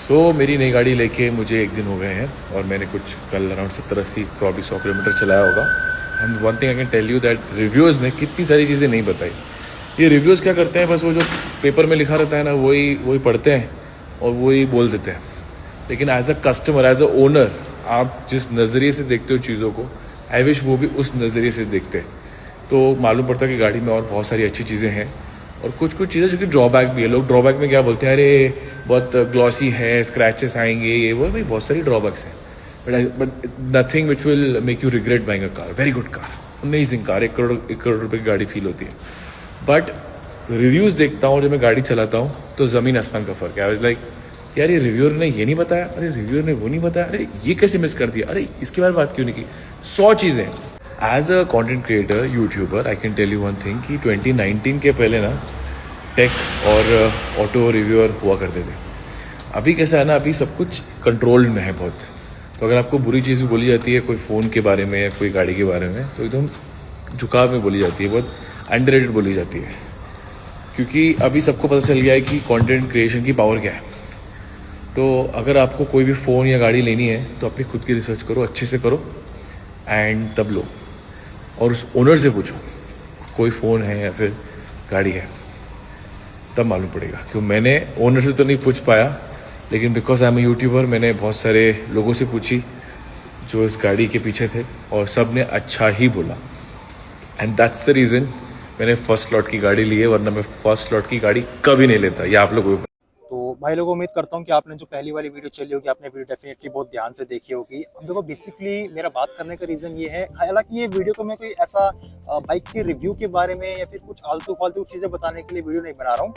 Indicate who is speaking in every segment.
Speaker 1: मेरी नई गाड़ी लेके मुझे 1 दिन हो गए हैं और मैंने कुछ कल अराउंड 70-80 प्रॉब्ली 100 किलोमीटर चलाया होगा। And one thing I can tell you that reviews में कितनी सारी चीज़ें नहीं बताई। ये रिव्यूज़ क्या करते हैं, बस वो जो पेपर में लिखा रहता है ना वही पढ़ते हैं और वही बोल देते हैं। लेकिन as a customer, as a owner, आप जिस नज़रिए से देखते हो चीज़ों को, आई विश वो भी उस नज़रिए से देखते हैं। तो मालूम पड़ता है कि गाड़ी में और बहुत सारी अच्छी चीज़ें हैं और कुछ चीज़ें जो कि ड्रॉबैक भी है। लोग ड्रॉबैक में क्या बोलते हैं, अरे बहुत ग्लॉसी है, स्क्रैचेस आएंगे, ये वो। भाई बहुत सारी ड्रॉबैक्स हैं, but nothing which will make you regret buying a car. Very good car, amazing car, 1 crore रुपए की गाड़ी फील होती है। बट रिव्यूज़ देखता हूँ जब मैं गाड़ी चलाता हूँ तो ज़मीन आसमान का फ़र्क है। आई वाज लाइक यार, ये रिव्यूअर ने ये नहीं बताया, अरे रिव्यूअर ने वो नहीं बताया, अरे ये कैसे मिस कर दिया, अरे इसके बारे में बात क्यों नहीं की। 100 चीज़ें। As a content creator, YouTuber, I can tell you one thing कि 2019 के पहले ना टेक और ऑटो रिव्यूअर हुआ करते थे। अभी कैसा है ना, अभी सब कुछ कंट्रोल्ड में है बहुत। तो अगर आपको बुरी चीज़ भी बोली जाती है कोई फ़ोन के बारे में या कोई गाड़ी के बारे में, तो एकदम झुकाव में बोली जाती है, बहुत अंडररेटेड बोली जाती है। क्योंकि अभी सबको पता चल गया है कि कंटेंट क्रिएशन की पावर क्या है। तो अगर आपको कोई भी फ़ोन या गाड़ी लेनी है तो अपनी खुद की रिसर्च करो, अच्छे से करो एंड तब लो। और उस ओनर से पूछो कोई फ़ोन है या फिर गाड़ी है, तब मालूम पड़ेगा। क्यों मैंने ओनर से तो नहीं पूछ पाया, लेकिन because I am a YouTuber, मैंने बहुत सारे लोगों से पूछी जो इस गाड़ी के पीछे थे और सब ने अच्छा ही बोला। एंड दैट्स द रीज़न मैंने फर्स्ट स्लॉट की गाड़ी ली है, वरना मैं फर्स्ट स्लॉट की गाड़ी कभी नहीं लेता। ये आप लोगों को।
Speaker 2: तो भाई लोगों, उम्मीद करता हूँ कि आपने जो पहली वाली वीडियो चली होगी, आपने वीडियो डेफिनेटली बहुत ध्यान से देखी होगी। अब देखो, बेसिकली मेरा बात करने का रीज़न ये है, हालांकि ये वीडियो को मैं कोई ऐसा बाइक के रिव्यू के बारे में या फिर कुछ आलतू फालतू चीज़ें बताने के लिए वीडियो नहीं बना रहा हूँ।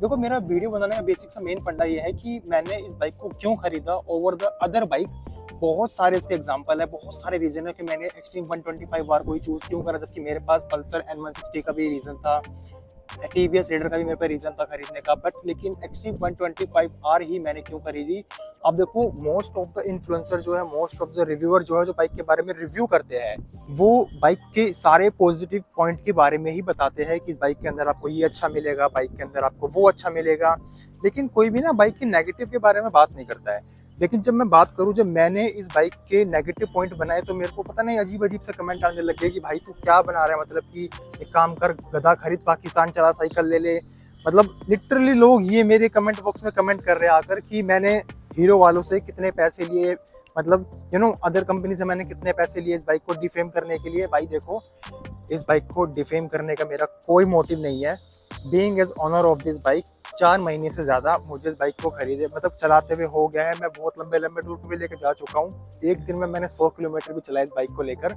Speaker 2: देखो, मेरा वीडियो बनाने का बेसिक सा मेन फंडा ये है कि मैंने इस बाइक को क्यों खरीदा ओवर द अदर बाइक। बहुत सारे इसके एग्जांपल है, बहुत सारे रीजन है कि मैंने एक्सट्रीम 125R को ही चूज क्यों करा, जबकि मेरे पास पल्सर N160 का भी रीजन था, टीवीएस रेडर का भी मेरे पे रीजन था खरीदने का, बट लेकिन एक्सट्रीम 125R ही मैंने क्यों खरीदी। अब देखो, मोस्ट ऑफ द इन्फ्लुएंसर जो है, मोस्ट ऑफ द रिव्यूअर जो है, जो बाइक के बारे में रिव्यू करते हैं, वो बाइक के सारे पॉजिटिव पॉइंट के बारे में ही बताते हैं कि इस बाइक के अंदर आपको ये अच्छा मिलेगा, बाइक के अंदर आपको वो अच्छा मिलेगा। लेकिन कोई भी ना बाइक के नेगेटिव के बारे में बात नहीं करता है। लेकिन जब मैं बात करूं, जब मैंने इस बाइक के नेगेटिव पॉइंट बनाए, तो मेरे को पता नहीं अजीब अजीब से कमेंट आने लग गए कि भाई तू क्या बना रहा है, मतलब कि एक काम कर, गधा खरीद, पाकिस्तान चला साइकिल ले ले। मतलब लिटरली लोग ये मेरे कमेंट बॉक्स में कमेंट कर रहे हैं आकर कि मैंने हीरो वालों से कितने पैसे लिए, मतलब अदर कंपनी से मैंने कितने पैसे लिए इस बाइक को डिफेम करने के लिए। भाई देखो, इस बाइक को डिफेम करने का मेरा कोई मोटिव नहीं है। Being as owner of this bike, 4 महीने से ज़्यादा मुझे इस बाइक को खरीदे, मतलब चलाते हुए हो गया है। मैं बहुत लंबे लंबे टूर पे भी लेकर जा चुका हूँ। एक दिन में मैंने 100 किलोमीटर भी चलाया इस बाइक को लेकर।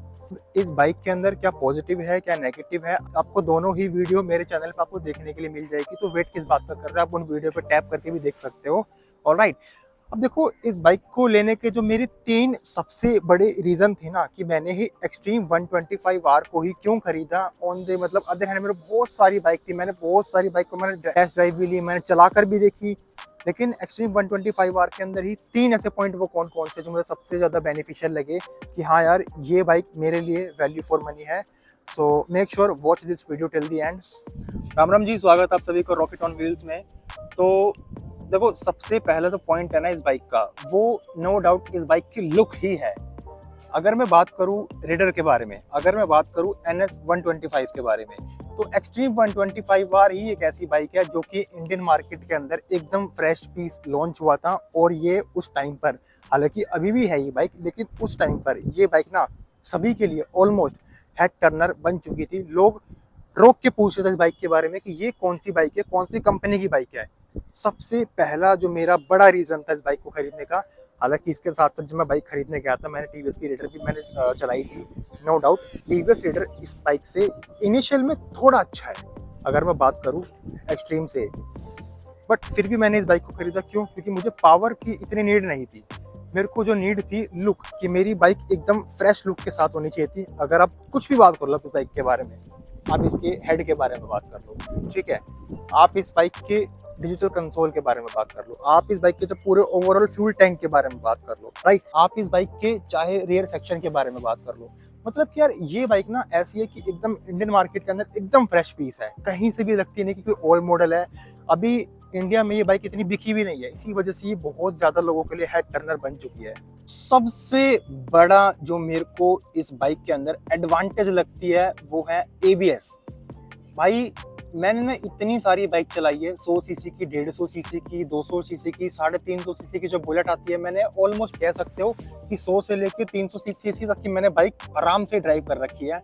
Speaker 2: इस बाइक के अंदर क्या पॉजिटिव है, क्या नेगेटिव है, आपको दोनों ही वीडियो मेरे चैनल पर आपको देखने के लिए मिल जाएगी। तो वेट किस बात का कर रहे हैं, आप उन वीडियो पर टैप करके भी देख सकते हो। ऑलराइट। अब देखो, इस बाइक को लेने के जो मेरे 3 सबसे बड़े रीजन थे ना, कि मैंने ही एक्सट्रीम 125R को ही क्यों खरीदा। ऑन द मतलब अदर हैंड मेरे बहुत सारी बाइक थी, मैंने बहुत सारी बाइक को मैंने टेस्ट ड्राइव भी ली, मैंने चलाकर भी देखी। लेकिन एक्सट्रीम 125R के अंदर ही 3 ऐसे पॉइंट वो कौन कौन से जो मुझे सबसे ज़्यादा बेनिफिशियल लगे कि हाँ यार, ये बाइक मेरे लिए वैल्यू फॉर मनी है। So make sure watch this video till the end. Ram Ram ji, स्वागत आप सभी को रॉकेट ऑन व्हील्स में। तो देखो, सबसे पहला तो पॉइंट है ना इस बाइक का, वो नो डाउट इस बाइक की लुक ही है। अगर मैं बात करूं रेडर के बारे में, अगर मैं बात करूं NS 125 के बारे में, तो एक्सट्रीम 125R ही एक ऐसी बाइक है जो कि इंडियन मार्केट के अंदर एकदम फ्रेश पीस लॉन्च हुआ था। और ये उस टाइम पर, हालांकि अभी भी है ये बाइक, लेकिन उस टाइम पर ये बाइक ना सभी के लिए ऑलमोस्ट हेड टर्नर बन चुकी थी। लोग रोक के पूछ रहे थे इस बाइक के बारे में कि ये कौन सी बाइक है, कौन सी कंपनी की बाइक है। सबसे पहला जो मेरा बड़ा रीजन था इस बाइक को खरीदने का, हालांकि इसके साथ साथ जब मैं बाइक खरीदने गया था, मैंने टीवीएस की रेडर भी मैंने चलाई थी। नो डाउट टीवीएस रेडर इस बाइक से इनिशियल में थोड़ा अच्छा है अगर मैं बात करूं एक्सट्रीम से, बट फिर भी मैंने इस बाइक को खरीदा। क्यों? क्योंकि मुझे पावर की इतनी नीड नहीं थी, मेरे को जो नीड थी लुक कि मेरी बाइक एकदम फ्रेश लुक के साथ होनी चाहिए थी। अगर आप कुछ भी बात कर लो इस बाइक के बारे में, आप इसके हेड के बारे में बात कर लो, ठीक है, आप इस बाइक के डिजिटल कंसोल के बारे में बात कर लो, आप इस बाइक के जो पूरे ओवरऑल फ्यूल टैंक के बारे में बात कर लो, राइट, आप इस बाइक के चाहे रियर सेक्शन के बारे में बात कर लो। मतलब कि यार, ये बाइक ना ऐसी है कि एकदम इंडियन मार्केट के अंदर एकदम फ्रेश पीस है, कहीं से भी लगती नहीं कि कोई ओल्ड मॉडल है। अभी इंडिया में ये बाइक इतनी बिकी भी नहीं है, इसी वजह से ये बहुत ज़्यादा लोगों के लिए हेड टर्नर बन चुकी है। सबसे बड़ा जो मेरे को इस बाइक के अंदर एडवांटेज लगती है वो है एबीएस। भाई मैंने ना इतनी सारी बाइक चलाई है, 100 सीसी की, 150 सीसी की, 200 सीसी की, 350 सीसी की जो बुलेट आती है, मैंने ऑलमोस्ट कह सकते हो कि 100 से लेके 330 सीसी तक की मैंने बाइक आराम से ड्राइव कर रखी है।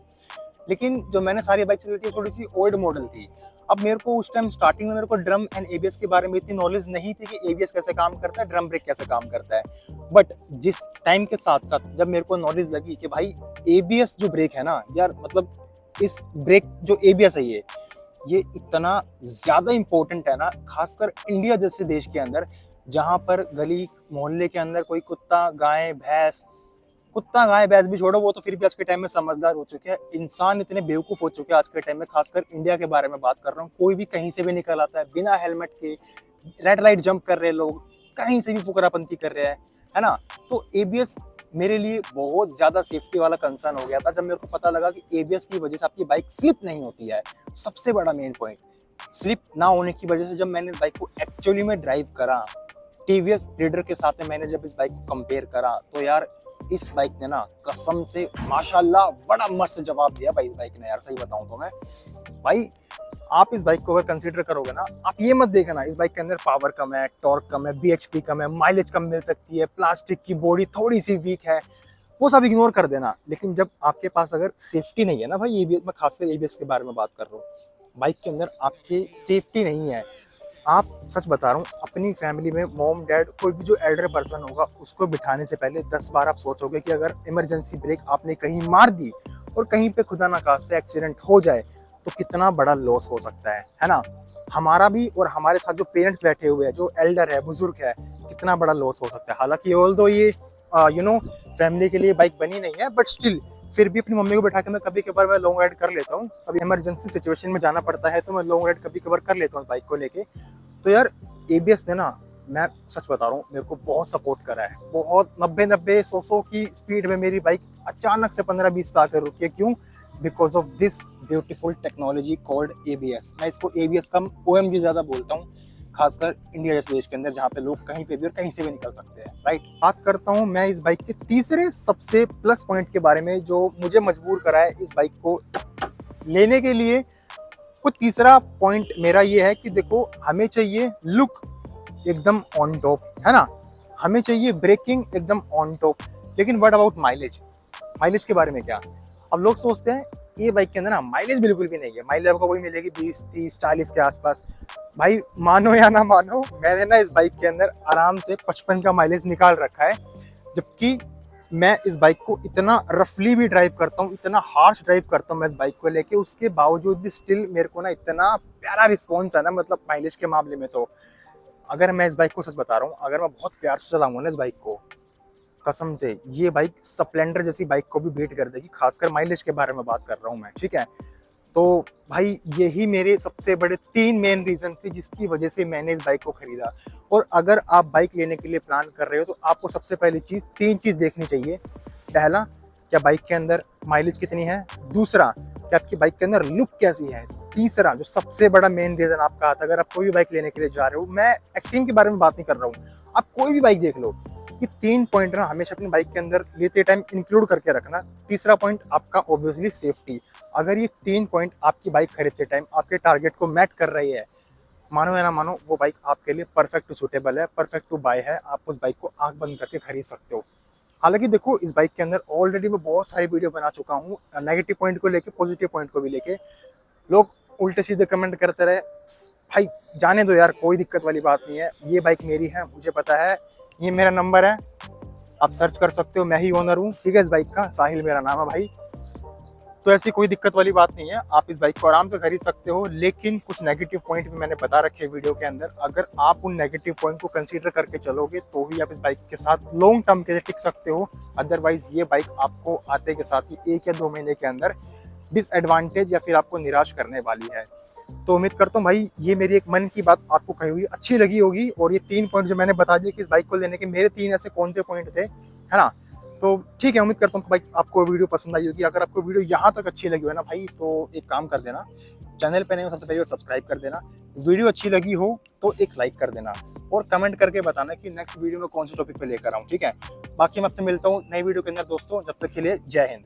Speaker 2: लेकिन जो मैंने सारी बाइक चलाई थी थोड़ी सी ओल्ड मॉडल थी। अब मेरे को उस टाइम स्टार्टिंग में मेरे को ड्रम एंड एबीएस के बारे में इतनी नॉलेज नहीं थी कि एबीएस कैसे काम करता है, ड्रम ब्रेक कैसे काम करता है। बट जिस टाइम के साथ साथ जब मेरे को नॉलेज लगी कि भाई एबीएस जो ब्रेक है ना यार, मतलब इस ब्रेक जो एबीएस है ये इतना ज्यादा इंपॉर्टेंट है ना, खासकर इंडिया जैसे देश के अंदर, जहां पर गली मोहल्ले के अंदर कोई कुत्ता गाय भैंस भी छोड़ो, वो तो फिर भी आज के टाइम में समझदार हो चुके हैं। इंसान इतने बेवकूफ हो चुके हैं आज के टाइम में, खासकर इंडिया के बारे में बात कर रहा हूँ। कोई भी कहीं से भी निकल आता है बिना हेलमेट के, रेड लाइट जंप कर रहे हैं लोग, कहीं से भी फुकरापंती कर रहे हैं, है ना। तो एबीएस मेरे लिए बहुत ज्यादा सेफ्टी वाला कंसर्न हो गया था जब मेरे को पता लगा कि एबीएस की वजह से आपकी बाइक स्लिप नहीं होती है। सबसे बड़ा मेन पॉइंट, स्लिप ना होने की वजह से जब मैंने इस बाइक को एक्चुअली में ड्राइव करा, टीवीएस रेडर के साथ में मैंने जब इस बाइक को कंपेयर करा, तो यार इस बाइक ने ना कसम से माशाल्लाह बड़ा मस्त जवाब दिया भाई इस बाइक ने यार। सही बताऊं तो मैं भाई, आप इस बाइक को अगर कंसीडर करोगे ना, आप ये मत देखना इस बाइक के अंदर पावर कम है, टॉर्क कम है, बीएचपी कम है, माइलेज कम मिल सकती है, प्लास्टिक की बॉडी थोड़ी सी वीक है, वो सब इग्नोर कर देना। लेकिन जब आपके पास अगर सेफ्टी नहीं है ना भाई, एबीएस में खासकर एबीएस के बारे में बात कर रहा हूँ, बाइक के अंदर आपकी सेफ्टी नहीं है, आप सच बता रहा हूँ, अपनी फैमिली में मॉम डैड कोई भी जो एल्डर पर्सन होगा उसको बिठाने से पहले 10 बार आप सोचोगे कि अगर इमरजेंसी ब्रेक आपने कहीं मार दी और कहीं पे खुदा ना खास्ता एक्सीडेंट हो जाए तो कितना बड़ा लॉस हो सकता है ना। हमारा भी और हमारे साथ जो पेरेंट्स बैठे हुए हैं, जो एल्डर है, बुजुर्ग है, कितना बड़ा लॉस हो सकता है। हालांकि ऑल्दो ये फैमिली के लिए बाइक बनी नहीं है, बट स्टिल फिर भी अपनी मम्मी को बैठा के मैं कभी कभार मैं लॉन्ग राइड कर लेता हूँ। कभी इमरजेंसी सिचुएशन में जाना पड़ता है तो मैं लॉन्ग राइड कभी कभार कर लेता हूँ बाइक को लेके। तो यार एबीएस ने ना, मैं सच बता रहा हूँ, मेरे को बहुत सपोर्ट करा है। बहुत 90 100 की स्पीड में मेरी बाइक अचानक से 15-20 पे आकर रुकी है। क्यों? Because of this beautiful technology called ABS. मैं इसको एबीएस कम ओएमजी ज्यादा बोलता हूँ, खासकर इंडिया जैसे देश के अंदर जहाँ पे लोग कहीं पे भी और कहीं से भी निकल सकते हैं, राइट। बात करता हूँ मैं इस बाइक के तीसरे सबसे प्लस पॉइंट के बारे में जो मुझे मजबूर करा है इस बाइक को लेने के लिए। कुछ तीसरा पॉइंट मेरा ये है कि देखो, हमें चाहिए लुक एकदम ऑन टॉप, है ना, हमें चाहिए ब्रेकिंग एकदम ऑन टॉप, लेकिन व्हाट अबाउट माइलेज? माइलेज के बारे में क्या? अब लोग सोचते हैं ये बाइक के अंदर ना माइलेज बिल्कुल भी नहीं है, माइलेज आपको वही मिलेगी 20, 30, 40 के आसपास। भाई मानो या ना मानो, मैंने ना इस बाइक के अंदर आराम से 55 का माइलेज निकाल रखा है, जबकि मैं इस बाइक को इतना रफली भी ड्राइव करता हूँ, इतना हार्श ड्राइव करता हूँ मैं इस बाइक को लेके, उसके बावजूद भी स्टिल मेरे को ना इतना प्यारा रिस्पॉन्स है ना, मतलब माइलेज के मामले में। तो अगर मैं इस बाइक को सच बता रहा हूँ, अगर मैं बहुत प्यार से चलाऊंगा ना इस बाइक को, कसम से ये बाइक स्प्लेंडर जैसी बाइक को भी बीट कर देगी, खासकर माइलेज के बारे में बात कर रहा हूँ मैं, ठीक है। तो भाई यही मेरे सबसे बड़े 3 मेन रीजन थे जिसकी वजह से मैंने इस बाइक को खरीदा। और अगर आप बाइक लेने के लिए प्लान कर रहे हो तो आपको सबसे पहली चीज 3 चीज देखनी चाहिए। पहला, क्या बाइक के अंदर माइलेज कितनी है? दूसरा, क्या आपकी बाइक के अंदर लुक कैसी है? तीसरा, जो सबसे बड़ा मेन रीजन आपका आता है, अगर आप कोई भी बाइक लेने के लिए जा रहे हो, मैं एक्सट्रीम के बारे में बात नहीं कर रहा हूँ, आप कोई भी बाइक देख लो, ये 3 पॉइंट ना हमेशा अपनी बाइक के अंदर लेते टाइम इंक्लूड करके रखना। तीसरा पॉइंट आपका ऑब्वियसली सेफ्टी। अगर ये 3 पॉइंट आपकी बाइक खरीदते टाइम आपके टारगेट को मैट कर रही है, मानो या ना मानो, वो बाइक आपके लिए परफेक्ट टू सूटेबल है, परफेक्ट टू बाय है। आप उस बाइक को आंख बंद करके खरीद सकते हो। हालांकि देखो, इस बाइक के अंदर ऑलरेडी मैं बहुत सारी वीडियो बना चुका हूँ, नेगेटिव पॉइंट को लेके, पॉजिटिव पॉइंट को भी लेके। लोग उल्टे सीधे कमेंट करते रहे, भाई जाने दो यार, कोई दिक्कत वाली बात नहीं है, ये बाइक मेरी है, मुझे पता है, ये मेरा नंबर है, आप सर्च कर सकते हो, मैं ही ओनर हूँ, ठीक है, इस बाइक का, साहिल मेरा नाम है भाई। तो ऐसी कोई दिक्कत वाली बात नहीं है, आप इस बाइक को आराम से खरीद सकते हो। लेकिन कुछ नेगेटिव पॉइंट भी मैंने बता रखे हैं वीडियो के अंदर, अगर आप उन नेगेटिव पॉइंट को कंसीडर करके चलोगे तो ही आप इस बाइक के साथ लॉन्ग टर्म के लिए टिक सकते हो। अदरवाइज ये बाइक आपको आते के साथ ही 1 या 2 महीने के अंदर डिसएडवांटेज या फिर आपको निराश करने वाली है। तो उम्मीद करता हूँ भाई ये मेरी एक मन की बात आपको कही हुई अच्छी लगी होगी, और ये 3 पॉइंट जो मैंने बता दिए कि इस बाइक को लेने के मेरे 3 ऐसे कौन से पॉइंट थे, है ना। तो ठीक है, उम्मीद करता हूँ कि भाई आपको वीडियो पसंद आई होगी। अगर आपको वीडियो यहाँ तक अच्छी लगी हो ना भाई, तो एक काम कर देना, चैनल पे नहीं हो सबसे पहले सब्सक्राइब कर देना, वीडियो अच्छी लगी हो तो एक लाइक कर देना और कमेंट करके बताना कि नेक्स्ट वीडियो में कौन से टॉपिक पे लेकर आऊँ, ठीक है। बाकी मैं आपसे मिलता हूँ नई वीडियो के अंदर दोस्तों, जब तक के लिए जय हिंद।